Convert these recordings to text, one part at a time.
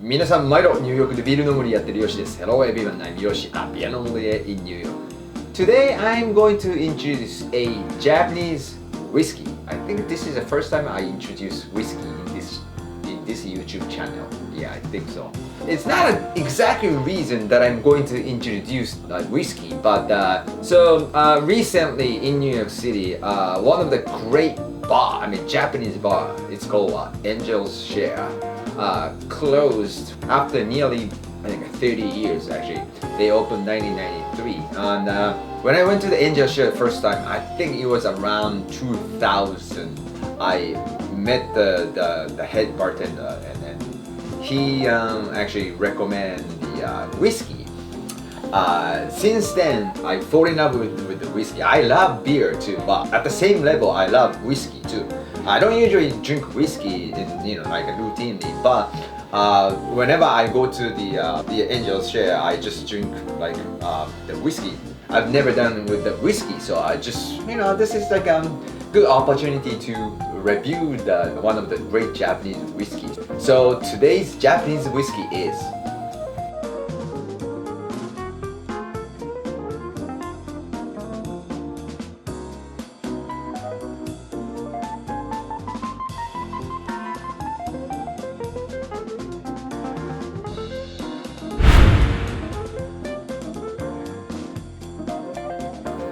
皆さん毎度ニューヨークでビール飲むやってるYoshiです。Hello everyone, I'm Yoshi, a beer Nommelier in New York. Today I'm going to introduce a Japanese whiskey. I think this is the first time I introduce whiskey in this YouTube channel. Yeah, I think so. It's not an exact reason that I'm going to introduce whiskey, but recently in New York City, one of the great Japanese bar, it's called Angel's Share, closed after nearly, I think, 30 years actually. They opened 1993, and when I went to the Angel's Share first time, I think it was around 2000. I met the head bartender, and then he actually recommended the whiskey. Since then, I fall in love with the whiskey. I love beer too, but at the same level, I love whiskey too. I don't usually drink whiskey in like routinely, but whenever I go to the Angel's Share, I just drink like the whiskey. I've never done with the whiskey, so I just this is like good opportunity to review one of the great Japanese whiskeys. So today's Japanese whiskey is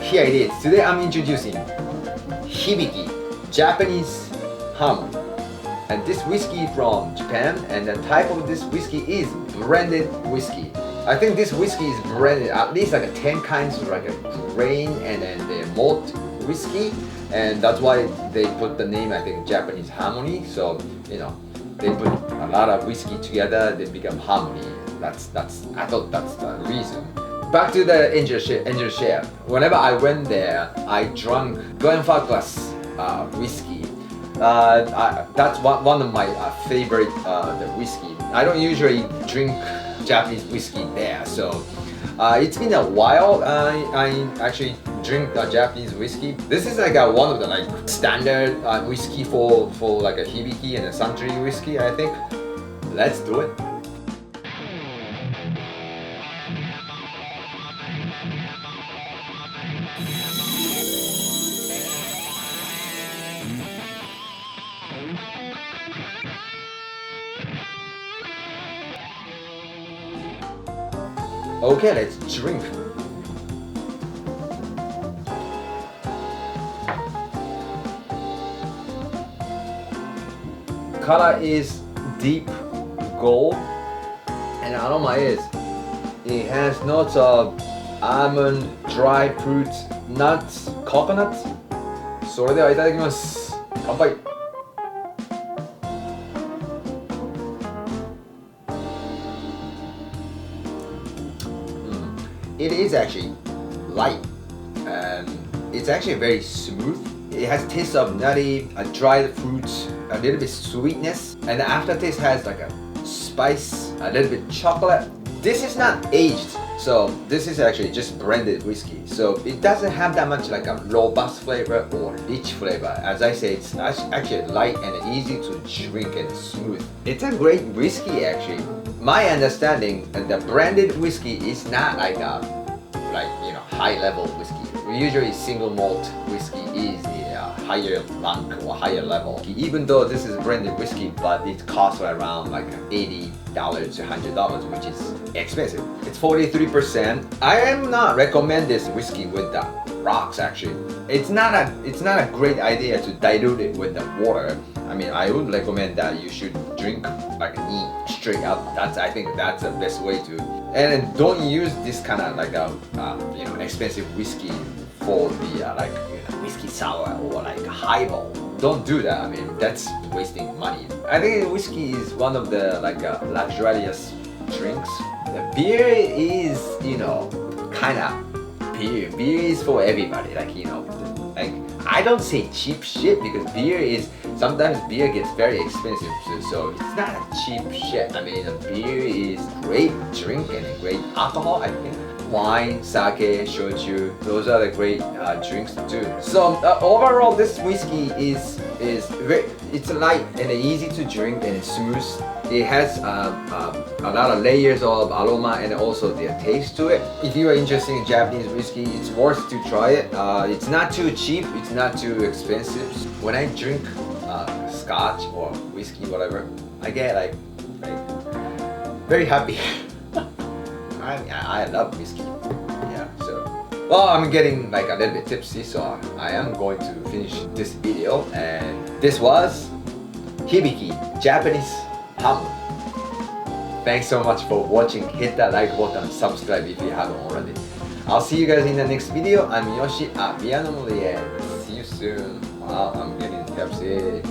here it is. Today I'm introducing Hibiki Japanese Harmony, and this whiskey from Japan, and the type of this whiskey is blended whiskey. I think this whiskey is blended at least like 10 kinds of like a grain and then the malt whiskey, and that's why they put the name, I think, Japanese Harmony. So they put a lot of whiskey together, they become harmony. I thought that's the reason. Back to the Angel Share. Whenever I went there, I drank Glenfarclas whiskey. That's one of my favorite the whiskey. I don't usually drink Japanese whiskey there, so it's been a while I actually drink the Japanese whiskey. This is like one of the like standard whiskey for like a Hibiki and a Suntory whiskey, I think. Let's do it. Okay, let's drink. Color is deep gold, and aroma is it has notes of almond, dry fruits, nuts, coconut. それではいただきます。乾杯。It is actually light, and it's actually very smooth. It has a taste of nutty, dried fruits, a little bit sweetness, and the aftertaste has like a spice, a little bit chocolate. This is not aged, so this is actually just blended whiskey. So it doesn't have that much like a robust flavor or rich flavor. As I say, it's actually light and easy to drink and smooth. It's a great whiskey actually. My understanding, the blended whiskey is not like high level whiskey. Usually single malt whiskey is the higher rank or higher level. Even though this is blended whiskey, but it costs around like $80 to $100, which is expensive. It's 43%. I am not recommend this whiskey with the rocks actually. It's not a great idea to dilute it with the water. I mean, I would recommend that you should drink like neat, straight up. I think that's the best way to. And don't use this kind of like expensive whiskey for the whiskey sour or like highball. Don't do that. I mean, that's wasting money. I think whiskey is one of the luxurious drinks. The beer is kind of beer. Beer is for everybody. I don't say cheap shit because sometimes beer gets very expensive, so it's not a cheap shit. I mean, beer is great drink and a great alcohol, I think. Wine, sake, shochu, those are the great drinks too. So overall, this whiskey is very, it's light and easy to drink and it's smooth. It has a lot of layers of aroma and also the taste to it. If you are interested in Japanese whiskey, it's worth to try it. It's not too cheap, it's not too expensive. When I drink scotch or whiskey, whatever, I get like very happy. I love whiskey. Yeah, so well, I'm getting like a little bit tipsy, so I am going to finish this video. And this was Hibiki Japanese Harmony. Thanks so much for watching. Hit that like button and subscribe if you haven't already. I'll see you guys in the next video. I'm Yoshi at Nommelier. See you soon. Wow, I'm getting tipsy.